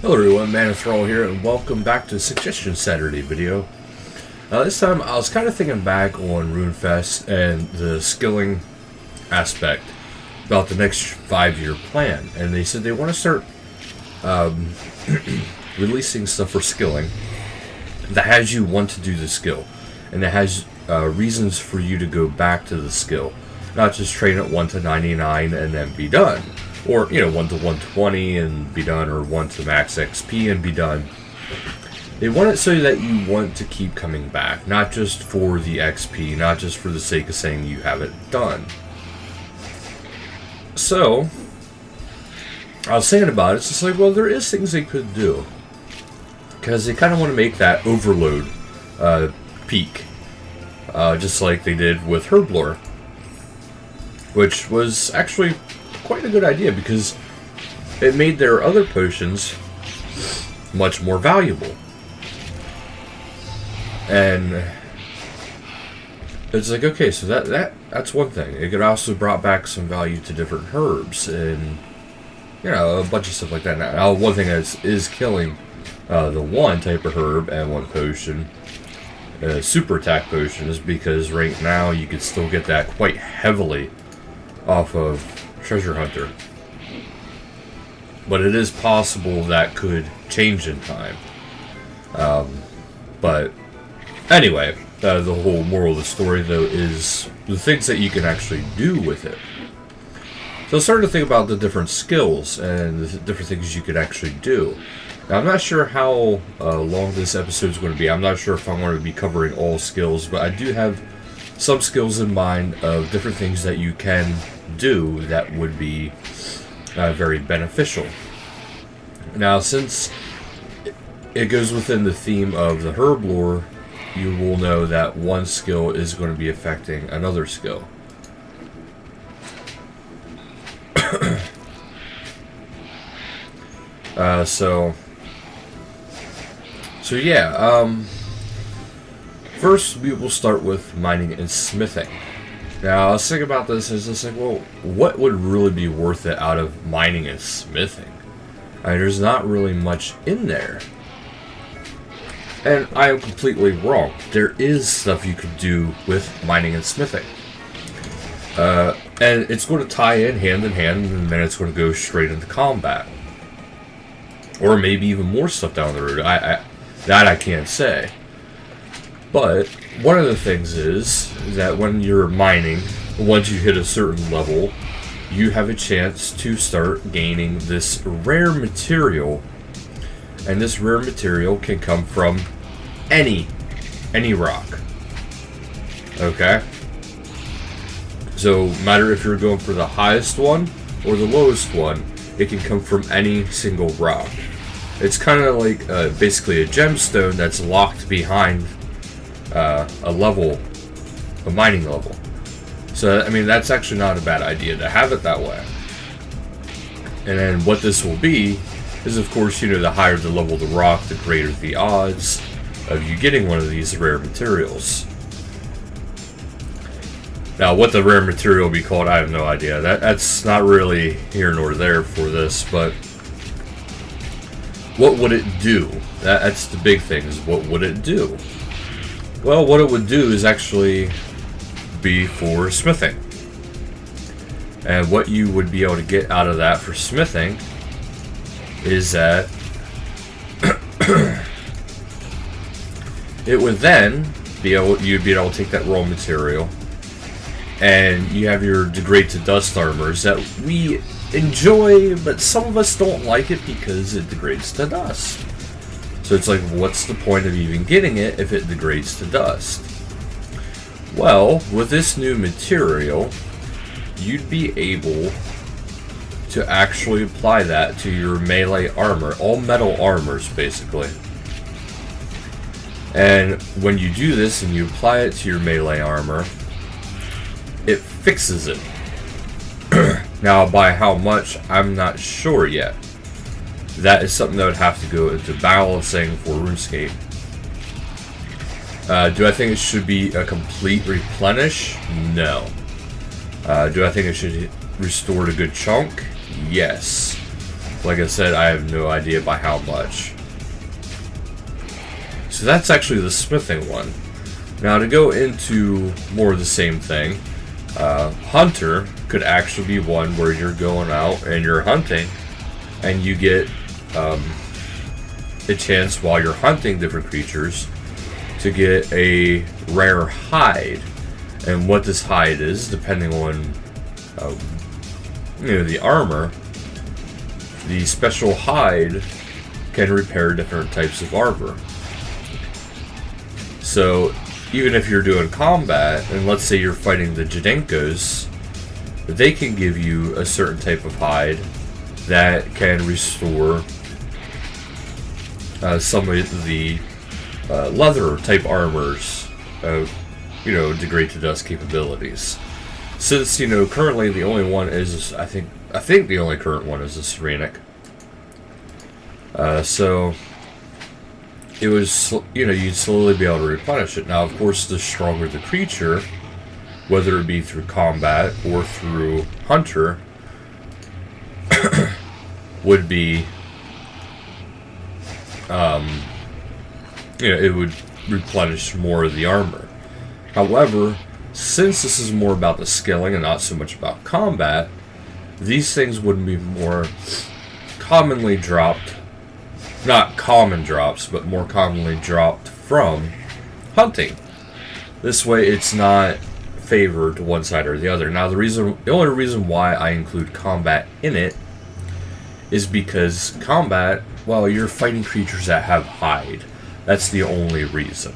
Hello everyone, Man of Thrall here, and welcome back to Suggestion Saturday video. This time I was kind of thinking back on RuneFest and the skilling aspect about the next 5-year plan, and they said they want to start releasing stuff for skilling that has you want to do the skill, and that has reasons for you to go back to the skill, not just train at 1 to 99 and then be done. Or, 1 to 120 and be done, or 1 to max XP and be done. They want it so that you want to keep coming back, not just for the XP, not just for the sake of saying you have it done. So, I was thinking about it, it's just like, well, there is things they could do. Because they kind of want to make that overload peak, just like they did with Herblore. Which was actually quite a good idea because it made their other potions much more valuable. And it's like, okay, so that's one thing. It could also brought back some value to different herbs and a bunch of stuff like that. Now one thing is killing the one type of herb and one potion, super attack potion, is because right now you could still get that quite heavily off of Treasure Hunter, but it is possible that could change in time. But anyway, the whole moral of the story though is the things that you can actually do with it. So I started to think about the different skills and the different things you could actually do. Now I'm not sure how long this episode is going to be. I'm not sure if I'm going to be covering all skills, but I do have some skills in mind of different things that you can do that would be very beneficial. Now, since it goes within the theme of the Herblore, you will know that one skill is going to be affecting another skill. So yeah, first we will start with mining and smithing. Now, I was thinking about this, and it's just like, well, what would really be worth it out of mining and smithing? I mean, there's not really much in there. And I am completely wrong. There is stuff you could do with mining and smithing. And it's going to tie in hand, and then it's going to go straight into combat. Or maybe even more stuff down the road. That I can't say. But one of the things is that when you're mining, once you hit a certain level, you have a chance to start gaining this rare material. And this rare material can come from any rock. Okay? So, no matter if you're going for the highest one or the lowest one, it can come from any single rock. It's kind of like basically a gemstone that's locked behind a mining level. So, I mean, that's actually not a bad idea to have it that way. And then what this will be is, of course, the higher the level of the rock, the greater the odds of you getting one of these rare materials. Now, what the rare material will be called, I have no idea. That's not really here nor there for this, but what would it do? That's the big thing, is what would it do? Well, what it would do is actually be for smithing. And what you would be able to get out of that for smithing is that it would then you'd be able to take that raw material, and you have your degrade to dust armors that we enjoy, but some of us don't like it because it degrades to dust. So it's like, what's the point of even getting it if it degrades to dust? Well, with this new material, you'd be able to actually apply that to your melee armor, all metal armors basically. And when you do this and you apply it to your melee armor, it fixes it. Now, by how much, I'm not sure yet. That is something that would have to go into balancing for RuneScape. Do I think it should be a complete replenish? No. Do I think it should restore a good chunk? Yes. Like I said, I have no idea by how much. So that's actually the smithing one. Now to go into more of the same thing, hunter could actually be one where you're going out and you're hunting, and you get a chance while you're hunting different creatures to get a rare hide. And what this hide is, depending on the armor, the special hide can repair different types of armor. So even if you're doing combat, and let's say you're fighting the Jadenkos, they can give you a certain type of hide that can restore some of the leather type armors, degrade to dust capabilities. Since currently the only one is, I think the only current one is a Serenic. So it was, you'd slowly be able to replenish it. Now, of course, the stronger the creature, whether it be through combat or through hunter, would be, it would replenish more of the armor. However, since this is more about the skilling and not so much about combat, these things would be more commonly dropped, not common drops, but more commonly dropped from hunting. This way it's not favored to one side or the other. Now the only reason why I include combat in it is because combat, well, you're fighting creatures that have hide. That's the only reason.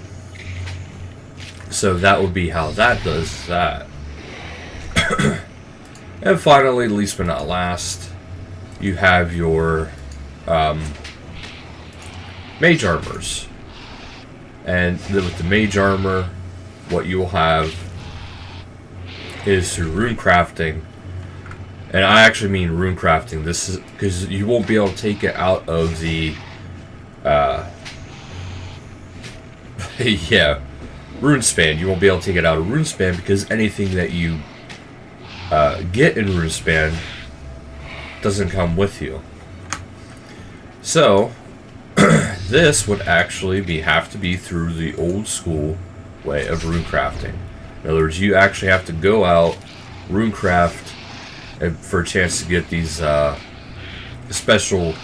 So that would be how that does that. And finally, least but not last, you have your mage armors. And with the mage armor, what you will have is through rune crafting. And I actually mean rune crafting. This is because you won't be able to take it out of the Runespan. You won't be able to take it out of Runespan because anything that you get in Runespan doesn't come with you. So this would actually have to be through the old school way of rune crafting. In other words, you actually have to go out, rune craft, for a chance to get these special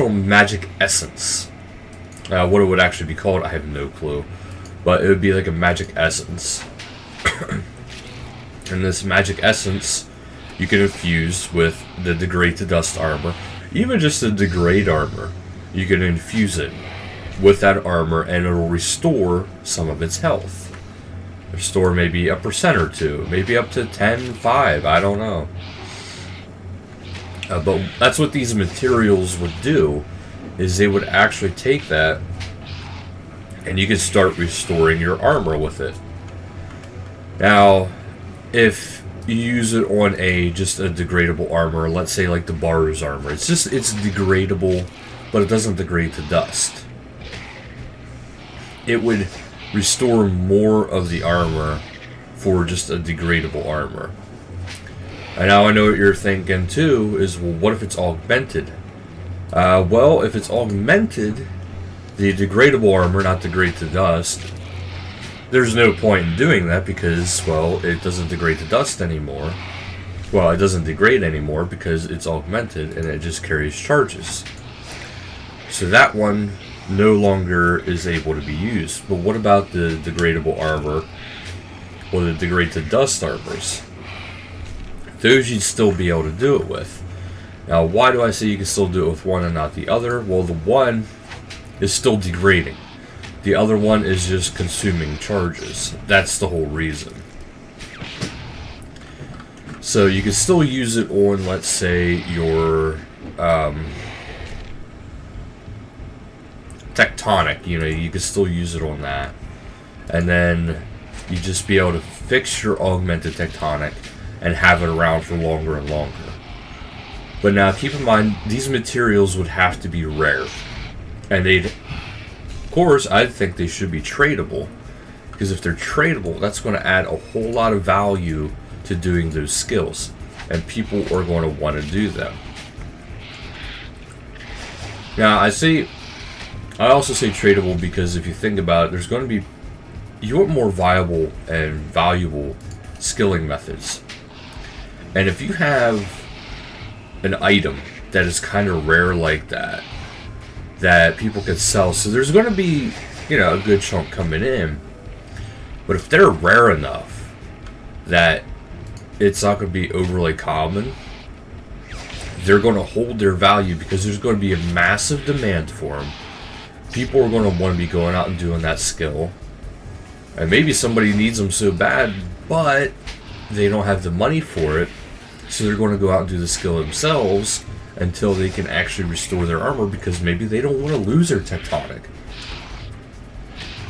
magic essence. What it would actually be called, I have no clue, but it would be like a magic essence. And this magic essence you can infuse with the degrade to dust armor, even just the degrade armor. You can infuse it with that armor and it'll restore some of its health. Restore maybe a % or 2, maybe up to 10, 5, I don't know. But that's what these materials would do, is they would actually take that and you could start restoring your armor with it. Now, if you use it on just a degradable armor, let's say like the Baru's armor, it's degradable, but it doesn't degrade to dust. It would restore more of the armor for just a degradable armor. And now I know what you're thinking too, is, well, what if it's augmented? Well, if it's augmented, the degradable armor, not degrade to dust, there's no point in doing that because, well, it doesn't degrade to dust anymore. Well, it doesn't degrade anymore because it's augmented and it just carries charges. So that one no longer is able to be used. But what about the degradable armor or the degrade to dust armors? Those you'd still be able to do it with. Now, why do I say you can still do it with one and not the other? Well, the one is still degrading. The other one is just consuming charges. That's the whole reason. So you can still use it on, let's say, your Tectonic. You can still use it on that. And then you just be able to fix your augmented Tectonic and have it around for longer and longer. But now keep in mind, these materials would have to be rare. And of course, I think they should be tradable. Because if they're tradable, that's going to add a whole lot of value to doing those skills. and people are going to want to do them. Now, I also say tradable because if you think about it, there's going to be, you want more viable and valuable skilling methods. And if you have an item that is kind of rare like that people can sell, so there's going to be, you know, a good chunk coming in. But if they're rare enough that it's not going to be overly common, they're going to hold their value because there's going to be a massive demand for them. People are going to want to be going out and doing that skill. And maybe somebody needs them so bad, but they don't have the money for it. So they're going to go out and do the skill themselves until they can actually restore their armor because maybe they don't want to lose their tectonic.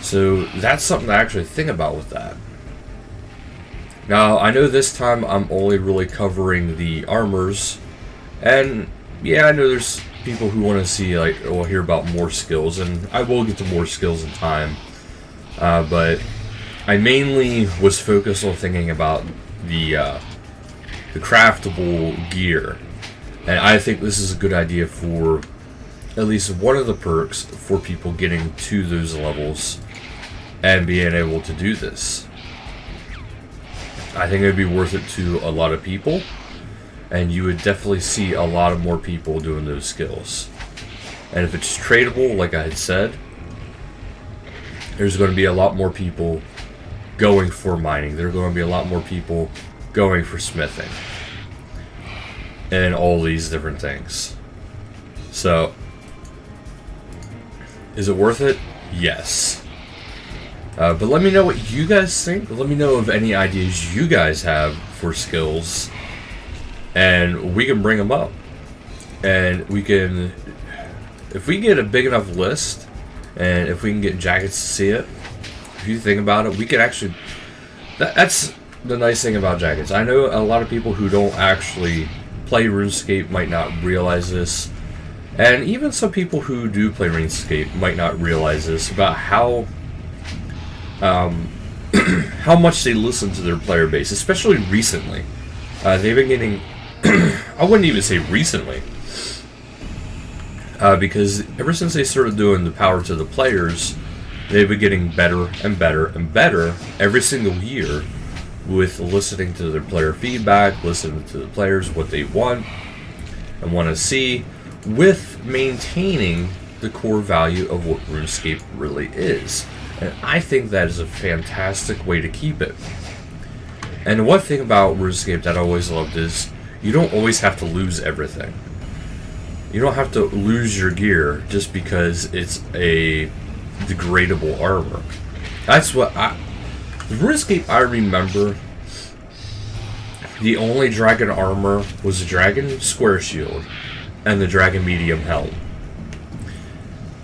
So that's something to actually think about with that. Now, I know this time I'm only really covering the armors. And yeah, I know there's people who want to see, like, or hear about more skills, and I will get to more skills in time. But I mainly was focused on thinking about the craftable gear, and I think this is a good idea for at least one of the perks for people getting to those levels and being able to do this. I think it would be worth it to a lot of people. And you would definitely see a lot of more people doing those skills. And if it's tradable, like I had said, there's going to be a lot more people going for mining. There are going to be a lot more people going for smithing. And all these different things. So, is it worth it? Yes. But let me know what you guys think. Let me know of any ideas you guys have for skills. And we can bring them up. And we can, if we get a big enough list, and if we can get Jackets to see it, if you think about it, we can actually, that's the nice thing about Jackets. I know a lot of people who don't actually play RuneScape might not realize this. And even some people who do play RuneScape might not realize this about how much they listen to their player base, especially recently. They've been getting, I wouldn't even say recently, because ever since they started doing the power to the players, they've been getting better and better and better every single year with listening to their player feedback, listening to the players, what they want and want to see, with maintaining the core value of what RuneScape really is. And I think that is a fantastic way to keep it. And the one thing about RuneScape that I always loved is you don't always have to lose everything. You don't have to lose your gear just because it's a degradable armor. That's what the RuneScape I remember, the only dragon armor was the dragon square shield and the dragon medium helm.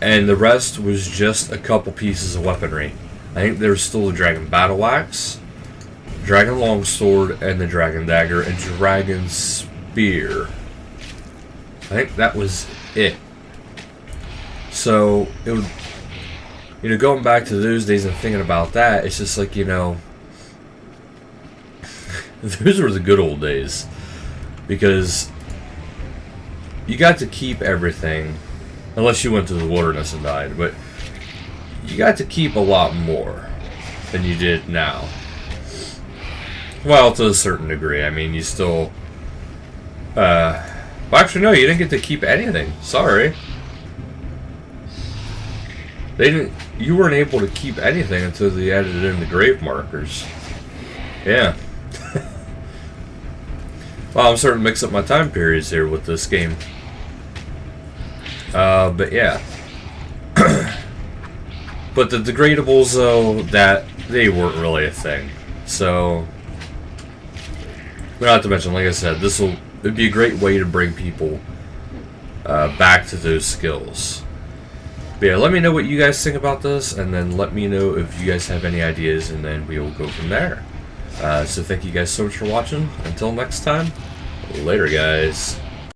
And the rest was just a couple pieces of weaponry. I think there was still the dragon battle axe, dragon longsword, and the dragon dagger, and dragon spear. I think that was it. So it would, you know, going back to those days and thinking about that, it's just like, you know, those were the good old days, because you got to keep everything, unless you went to the wilderness and died, but you got to keep a lot more than you did now. Well, to a certain degree. I mean, you still, well, actually, no, you didn't get to keep anything. Sorry. You weren't able to keep anything until they added in the grave markers. Yeah. Well, I'm starting to mix up my time periods here with this game. But yeah. But the degradables, though, that they weren't really a thing. So, not to mention, like I said, it'd be a great way to bring people back to those skills. But yeah, let me know what you guys think about this, and then let me know if you guys have any ideas, and then we will go from there. So thank you guys so much for watching. Until next time, later guys.